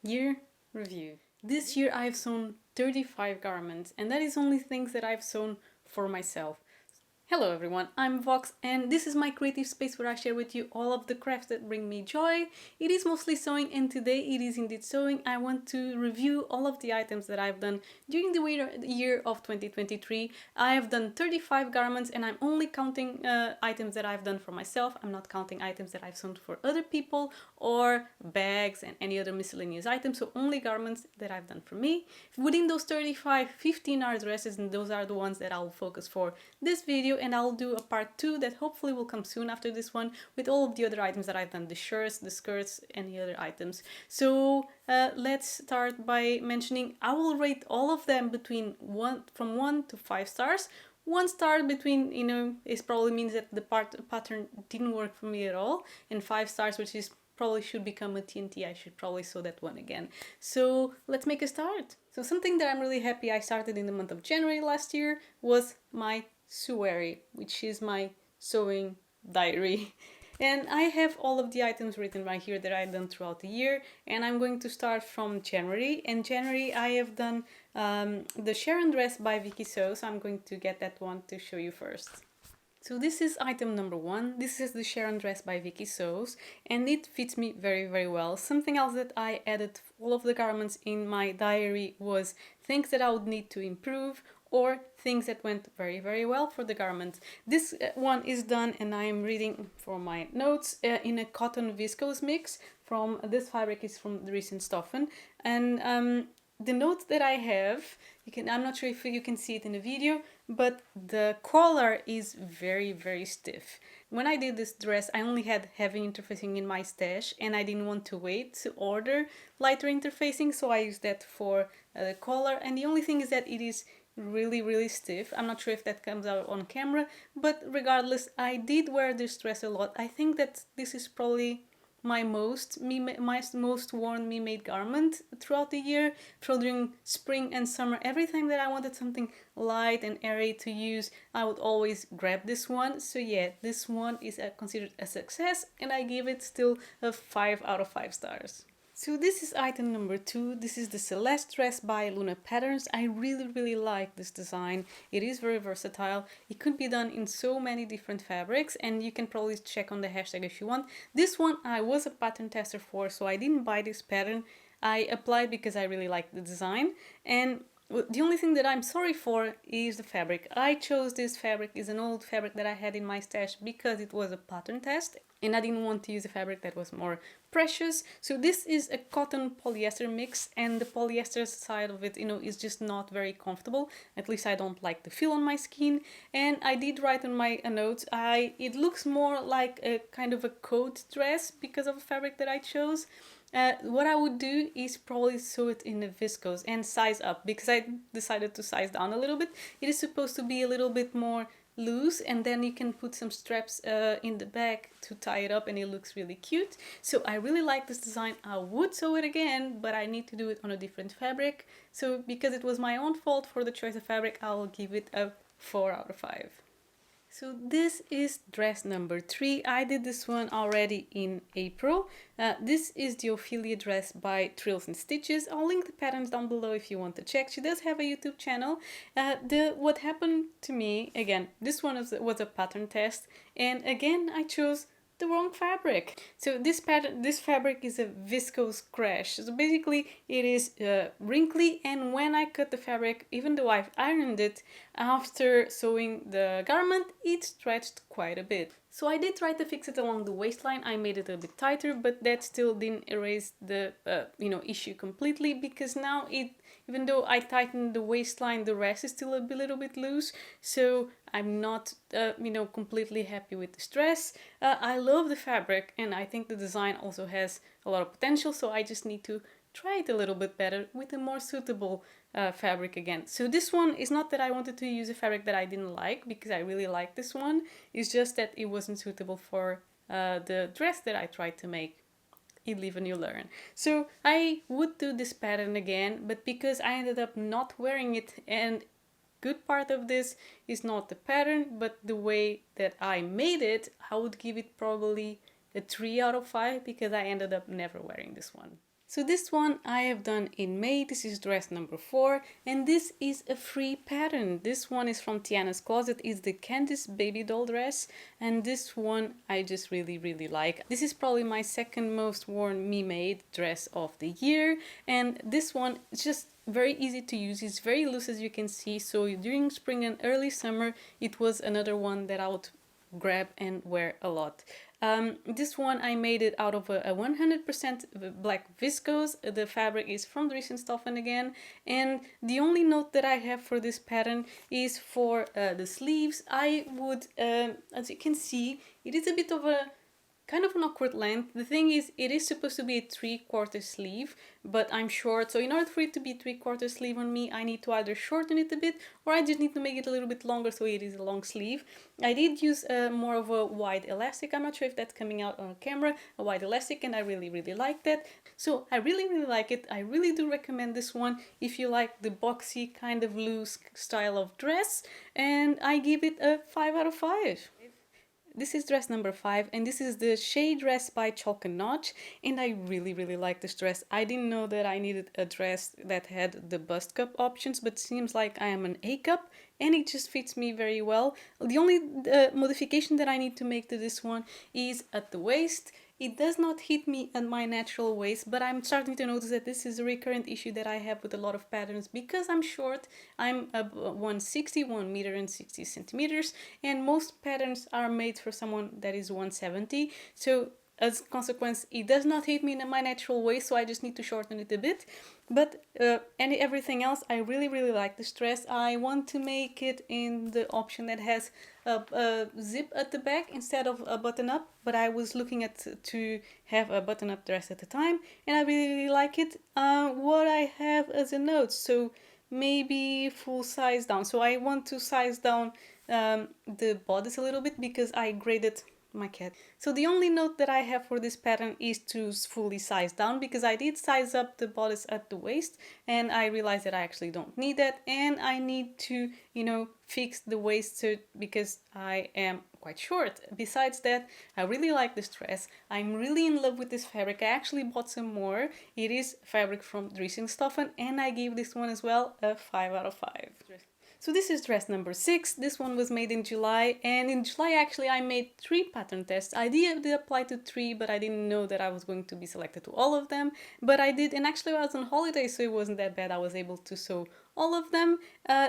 Year review. This year I've sewn 35 garments, and that is only things that I've sewn for myself. Hello everyone, I'm Vox and this is my creative space where I share with you all of the crafts that bring me joy. It is mostly sewing and today it is indeed sewing. I want to review all of the items that I've done during the year of 2023. I have done 35 garments and I'm only counting items that I've done for myself. I'm not counting items that I've sewn for other people or bags and any other miscellaneous items, so only garments that I've done for me. Within those 35, 15 are dresses and those are the ones that I'll focus for this video, and I'll do a part 2 that hopefully will come soon after this one with all of the other items that I've done, the shirts, the skirts, any other items. So let's start by mentioning I will rate all of them from 1 to 5 stars. 1 star between, it probably means that the pattern didn't work for me at all, and 5 stars, which is probably should become a TNT. I should probably sew that one again. So let's make a start. So something that I'm really happy I started in the month of January last year was my Sewary, which is my sewing diary. And I have all of the items written right here that I've done throughout the year, and I'm going to start from January. In January I have done the Sharon dress by Vikisews, so I'm going to get that one to show you first. So this is item number 1. This is the Sharon dress by Vikisews and it fits me very, very well. Something else that I added all of the garments in my diary was things that I would need to improve or things that went very, very well for the garment. This one is done and I am reading from my notes in a cotton viscose mix. From this fabric is from the recent Stoffen, and the notes that I have, I'm not sure if you can see it in the video, but the collar is very, very stiff. When I did this dress, I only had heavy interfacing in my stash and I didn't want to wait to order lighter interfacing, so I used that for the collar. And the only thing is that it is really, really stiff. I'm not sure if that comes out on camera, but regardless, I did wear this dress a lot. I think that this is probably my most worn me-made garment throughout the year. During spring and summer, every time that I wanted something light and airy to use, I would always grab this one. So yeah, this one is considered a success and I give it still a 5 out of 5 stars. So this is item number 2. This is the Celeste Dress by Luna Patterns. I really, really like this design. It is very versatile. It could be done in so many different fabrics and you can probably check on the hashtag if you want. This one I was a pattern tester for, so I didn't buy this pattern. I applied because I really liked the design, and the only thing that I'm sorry for is the fabric. I chose this fabric, is an old fabric that I had in my stash because it was a pattern test and I didn't want to use a fabric that was more precious. So this is a cotton polyester mix and the polyester side of it, is just not very comfortable. At least I don't like the feel on my skin. And I did write on my notes, it looks more like a kind of a coat dress because of the fabric that I chose. What I would do is probably sew it in a viscose and size up because I decided to size down a little bit. It is supposed to be a little bit more loose and then you can put some straps in the back to tie it up and it looks really cute. So I really like this design. I would sew it again, but I need to do it on a different fabric. So because it was my own fault for the choice of fabric, I will give it a 4 out of 5. So this is dress number 3. I did this one already in April. This is the Ophelia dress by ThrillsAndStitches. I'll link the patterns down below if you want to check. She does have a YouTube channel. What happened to me, again, this one was a pattern test, and again I chose the wrong fabric. So this fabric is a viscose crash. So basically it is wrinkly, and when I cut the fabric, even though I've ironed it, after sewing the garment, it stretched quite a bit. So I did try to fix it along the waistline. I made it a bit tighter, but that still didn't erase the issue completely, because now even though I tightened the waistline, the rest is still a little bit loose. So I'm not completely happy with this dress. I love the fabric and I think the design also has a lot of potential, so I just need to try it a little bit better with a more suitable fabric again. So this one is not that I wanted to use a fabric that I didn't like, because I really like this one. It's just that it wasn't suitable for the dress that I tried to make. You live and you learn. So I would do this pattern again, but because I ended up not wearing it, and good part of this is not the pattern but the way that I made it, I would give it probably a 3 out of 5 because I ended up never wearing this one. So this one I have done in May. This is dress number 4, and this is a free pattern. This one is from Tianas Closet. It's the Candice Babydoll dress, and this one I just really like. This is probably my second most worn me-made dress of the year, and this one is just very easy to use. It's very loose, as you can see, so during spring and early summer it was another one that I would grab and wear a lot. This one I made it out of a 100% black viscose. The fabric is from ThrillsAndStitches again, and the only note that I have for this pattern is for the sleeves. I would, as you can see, it is a bit of a kind of an awkward length. The thing is, it is supposed to be a 3/4 sleeve, but I'm short, so in order for it to be 3/4 sleeve on me, I need to either shorten it a bit, or I just need to make it a little bit longer so it is a long sleeve. I did use more of a wide elastic. I'm not sure if that's coming out on camera, a wide elastic, and I really like that. So I really like it. I really do recommend this one if you like the boxy kind of loose style of dress, and I give it a 5 out of 5. This is dress number 5, and this is the Shay Dress by Chalk and Notch, and I really like this dress. I didn't know that I needed a dress that had the bust cup options, but seems like I am an A cup, and it just fits me very well. The only modification that I need to make to this one is at the waist. It does not hit me at my natural waist, but I'm starting to notice that this is a recurrent issue that I have with a lot of patterns because I'm short. I'm 160, 1 meter and 60 centimeters, and most patterns are made for someone that is 170. So as a consequence, it does not hit me in my natural waist, so I just need to shorten it a bit. But everything else, I really like this dress. I want to make it in the option that has a zip at the back instead of a button up, but I was looking at to have a button up dress at the time, and I really like it. What I have as a note, so maybe full size down. So I want to size down the bodice a little bit because I graded my cat. So the only note that I have for this pattern is to fully size down, because I did size up the bodice at the waist and I realized that I actually don't need that, and I need to, you know, fix the waist because I am quite short. Besides that, I really like this dress. I'm really in love with this fabric. I actually bought some more. It is fabric from ThrillsAndStitches, and I gave this one as well a 5 out of 5. So this is dress number 6. This one was made in July, and in July actually I made 3 pattern tests. I did apply to 3, but I didn't know that I was going to be selected to all of them, but I did, and actually I was on holiday, so it wasn't that bad. I was able to sew all of them.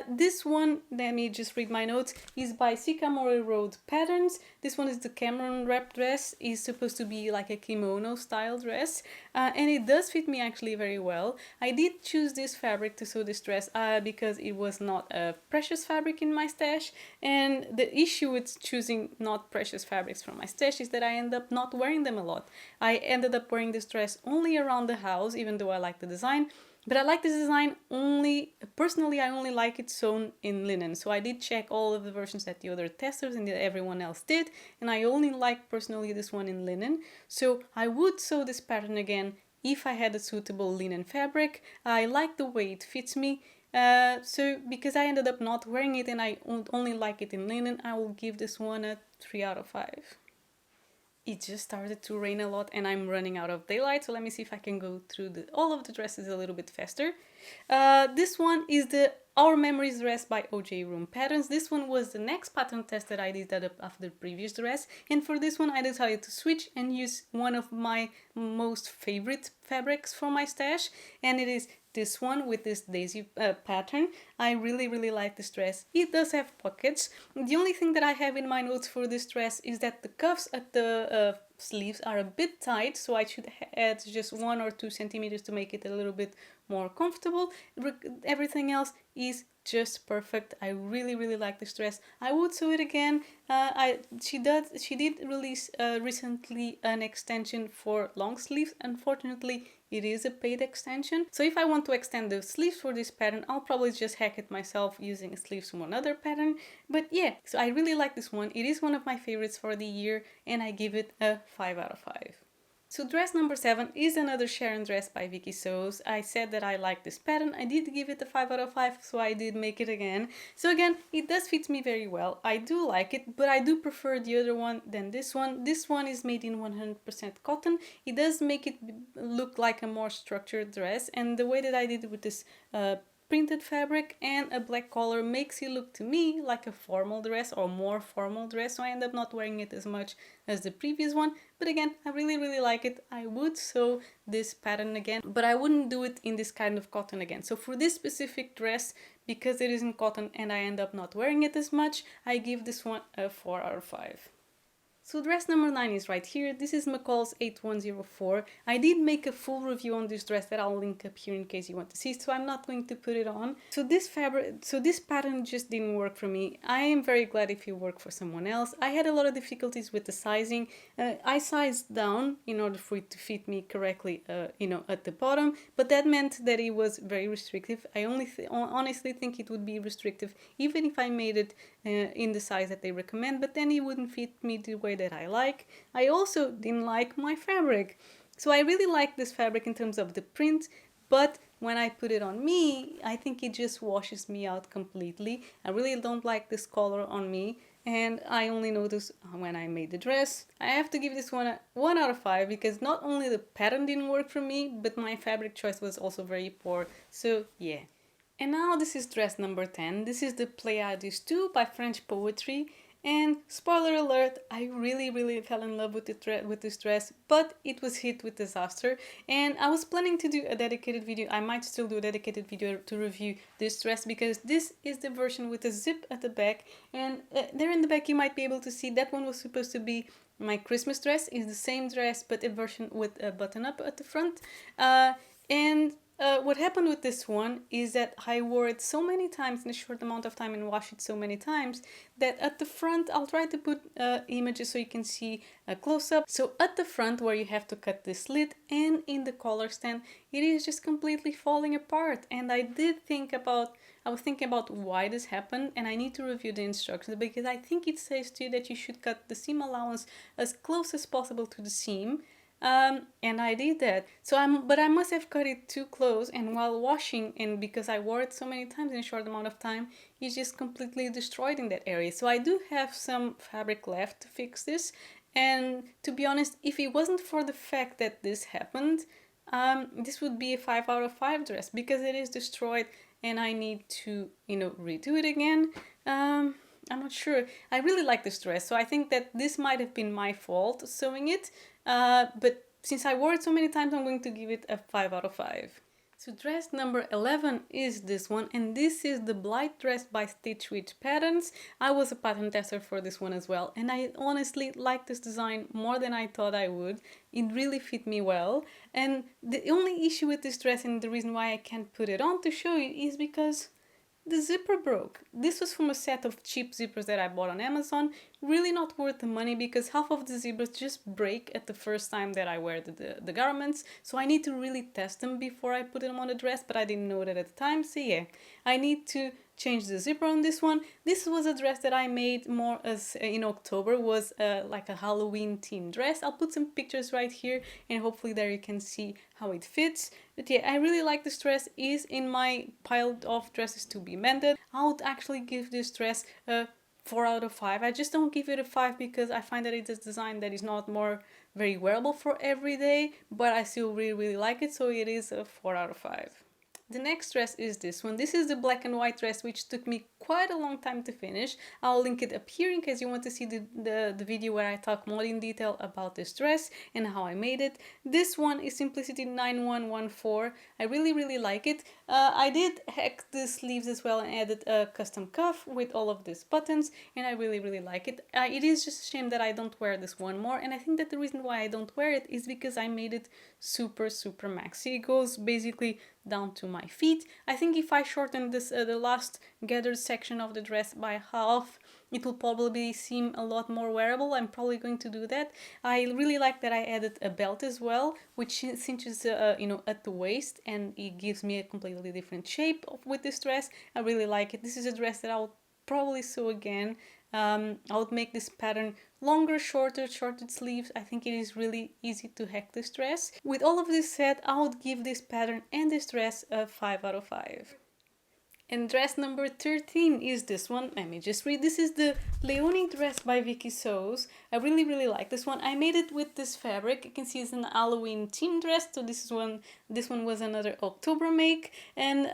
This one, let me just read my notes, is by Sycamore Road Patterns. This one is the Cameron wrap dress. It's supposed to be like a kimono style dress, and it does fit me actually very well. I did choose this fabric to sew this dress because it was not a precious fabric in my stash, and the issue with choosing not precious fabrics from my stash is that I end up not wearing them a lot. I ended up wearing this dress only around the house, even though I like the design. But I like this design only, personally, I only like it sewn in linen. So I did check all of the versions that the other testers and everyone else did, and I only like personally this one in linen. So I would sew this pattern again if I had a suitable linen fabric. I like the way it fits me. So because I ended up not wearing it and I only like it in linen, I will give this one a 3 out of 5. It just started to rain a lot and I'm running out of daylight, so let me see if I can go through all of the dresses a little bit faster. This one is the Our Memories dress by OJ Room Patterns. This one was the next pattern test that I did after the previous dress, and for this one I decided to switch and use one of my most favorite fabrics from my stash, and it is this one with this daisy pattern. I really like this dress. It does have pockets. The only thing that I have in my notes for this dress is that the cuffs at the sleeves are a bit tight, so I should add just 1 or 2 centimeters to make it a little bit more comfortable. Everything else is just perfect. I really like this dress. I would sew it again. She did release recently an extension for long sleeves. Unfortunately, it is a paid extension. So if I want to extend the sleeves for this pattern, I'll probably just hack it myself using sleeves from another pattern. But yeah, so I really like this one. It is one of my favorites for the year, and I give it a 5 out of 5. So dress number 7 is another Sharon dress by Vikisews. I said that I like this pattern. I did give it a 5 out of 5, so I did make it again. So again, it does fit me very well. I do like it, but I do prefer the other one than this one. This one is made in 100% cotton. It does make it look like a more structured dress, and the way that I did it with this printed fabric and a black collar makes it look to me like a formal dress or more formal dress, so I end up not wearing it as much as the previous one. But again, I really like it. I would sew this pattern again, but I wouldn't do it in this kind of cotton again. So for this specific dress, because it isn't cotton and I end up not wearing it as much, I give this one a 4 out of 5. So dress number 9 is right here. This is McCall's 8104. I did make a full review on this dress that I'll link up here in case you want to see, so I'm not going to put it on. So this pattern just didn't work for me. I am very glad if you work for someone else. I had a lot of difficulties with the sizing. I sized down in order for it to fit me correctly, at the bottom, but that meant that it was very restrictive. I honestly think it would be restrictive even if I made it in the size that they recommend, but then it wouldn't fit me the way that I like. I also didn't like my fabric. So I really like this fabric in terms of the print, but when I put it on me, I think it just washes me out completely. I really don't like this color on me, and I only noticed when I made the dress. I have to give this one a 1 out of 5 because not only the pattern didn't work for me, but my fabric choice was also very poor. So yeah. And now this is dress number 10. This is the Pleiades 2 by French Poetry. And spoiler alert, I really fell in love with this dress, but it was hit with disaster. And I was planning to do a dedicated video. I might still do a dedicated video to review this dress because this is the version with a zip at the back. And there in the back you might be able to see that one was supposed to be my Christmas dress. It's the same dress but a version with a button up at the front. What happened with this one is that I wore it so many times in a short amount of time and washed it so many times that at the front, I'll try to put images so you can see a close-up. So at the front where you have to cut the slit and in the collar stand, it is just completely falling apart. And I was thinking about why this happened, and I need to review the instructions because I think it says to you that you should cut the seam allowance as close as possible to the seam. And I did that. But I must have cut it too close, and while washing, and because I wore it so many times in a short amount of time, it's just completely destroyed in that area. So I do have some fabric left to fix this. And to be honest, if it wasn't for the fact that this happened, this would be a 5 out of 5 dress because it is destroyed and I need to, redo it again. I'm not sure. I really like this dress, so I think that this might have been my fault sewing it. But since I wore it so many times, I'm going to give it a 5 out of 5. So dress number 11 is this one, and this is the Blythe dress by Stitch Witch Patterns. I was a pattern tester for this one as well, and I honestly like this design more than I thought I would. It really fit me well, and the only issue with this dress and the reason why I can't put it on to show you is because the zipper broke. This was from a set of cheap zippers that I bought on Amazon. Really not worth the money because half of the zippers just break at the first time that I wear the garments. So I need to really test them before I put them on the dress, but I didn't know that at the time. So yeah, I need to change the zipper on this one. This was a dress that I made more as in October, was like a Halloween themed dress. I'll put some pictures right here and hopefully there you can see how it fits. But yeah, I really like this dress. It is in my pile of dresses to be mended. I would actually give this dress a 4 out of 5. I just don't give it a 5 because I find that it's a design that is not very wearable for every day, but I still really like it, so it is a 4 out of 5. The next dress is this one. This is the black and white dress, which took me quite a long time to finish. I'll link it up here in case you want to see the video where I talk more in detail about this dress and how I made it. This one is Simplicity 9114. I really like it. I did hack the sleeves as well and added a custom cuff with all of these buttons, and I really like it. It is just a shame that I don't wear this one more, and I think that the reason why I don't wear it is because I made it super maxi. It goes basically down to my feet. I think if I shorten this the last gathered section of the dress by half, it will probably seem a lot more wearable. I'm probably going to do that. I really like that I added a belt as well, which cinches at the waist, and it gives me a completely different shape with this dress. I really like it. This is a dress that I'll probably sew again. I would make this pattern longer, shorter sleeves. I think it is really easy to hack this dress. With all of this said, I would give this pattern and this dress a 5 out of 5. And dress number 13 is this one. Let me just read. This is the Leonie dress by Vikisews. I really like this one. I made it with this fabric. You can see it's an Halloween theme dress. So this one was another October make. And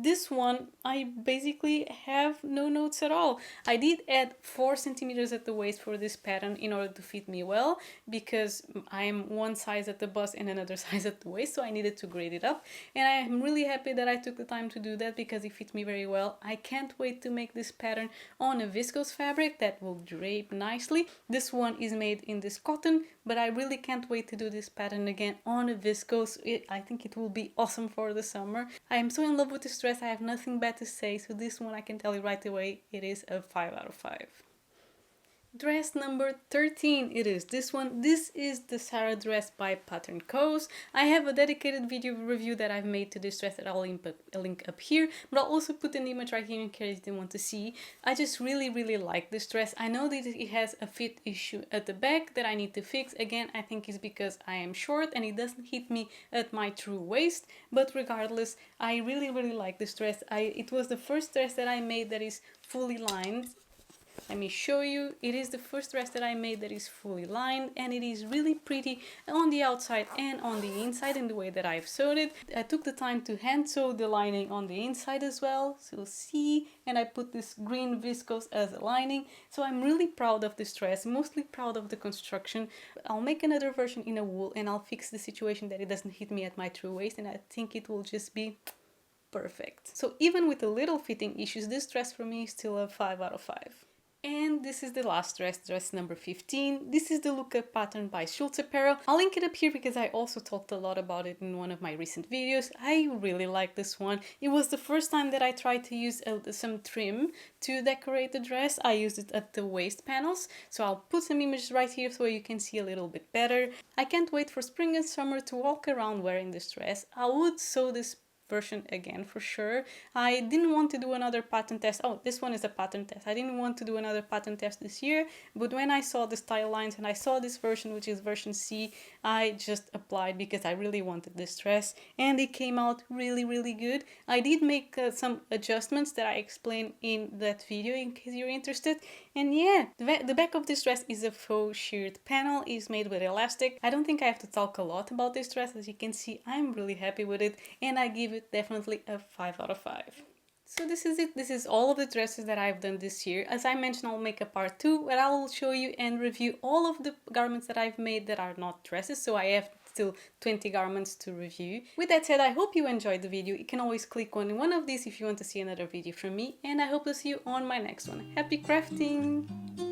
this one, I basically have no notes at all. I did add 4 centimeters at the waist for this pattern in order to fit me well, because I'm one size at the bust and another size at the waist, so I needed to grade it up. And I am really happy that I took the time to do that, because it fits me very well. I can't wait to make this pattern on a viscose fabric that will drape nicely. This one is made in this cotton, but I really can't wait to do this pattern again on a viscose. I think it will be awesome for the summer. I am so in love with this dress, I have nothing bad to say, so this one I can tell you right away, it is a 5 out of 5. Dress number 13, it is this one. This is the Sarah dress by PatternCos. I have a dedicated video review that I've made to this dress that I'll link up here, but I'll also put an image right here in case you want to see. I just really like this dress. I know that it has a fit issue at the back that I need to fix. Again, I think it's because I am short and it doesn't hit me at my true waist, but regardless, I really like this dress. It was the first dress that I made that is fully lined. Let me show you. It is the first dress that I made that is fully lined, and it is really pretty on the outside and on the inside in the way that I've sewed it. I took the time to hand sew the lining on the inside as well, so see, and I put this green viscose as a lining. So I'm really proud of this dress, mostly proud of the construction. I'll make another version in a wool and I'll fix the situation that it doesn't hit me at my true waist, and I think it will just be perfect. So even with the little fitting issues, this dress for me is still a 5 out of 5. And this is the last dress, dress number 15. This is the Lucca pattern by Schultz Apparel. I'll link it up here because I also talked a lot about it in one of my recent videos. I really like this one. It was the first time that I tried to use some trim to decorate the dress. I used it at the waist panels, so I'll put some images right here so you can see a little bit better. I can't wait for spring and summer to walk around wearing this dress. I would sew this version again for sure. I didn't want to do another pattern test. Oh, this one is a pattern test. I didn't want to do another pattern test this year, but when I saw the style lines and I saw this version, which is version C, I just applied because I really wanted this dress, and it came out really good. I did make some adjustments that I explained in that video in case you're interested. And yeah, the back of this dress is a faux sheared panel. It's made with elastic. I don't think I have to talk a lot about this dress. As you can see, I'm really happy with it, and I give it definitely a 5 out of 5. So this is it. This is all of the dresses that I've done this year. As I mentioned, I'll make a part 2 where I will show you and review all of the garments that I've made that are not dresses. So I have still 20 garments to review. With that said, I hope you enjoyed the video. You can always click on one of these if you want to see another video from me, and I hope to see you on my next one. Happy crafting!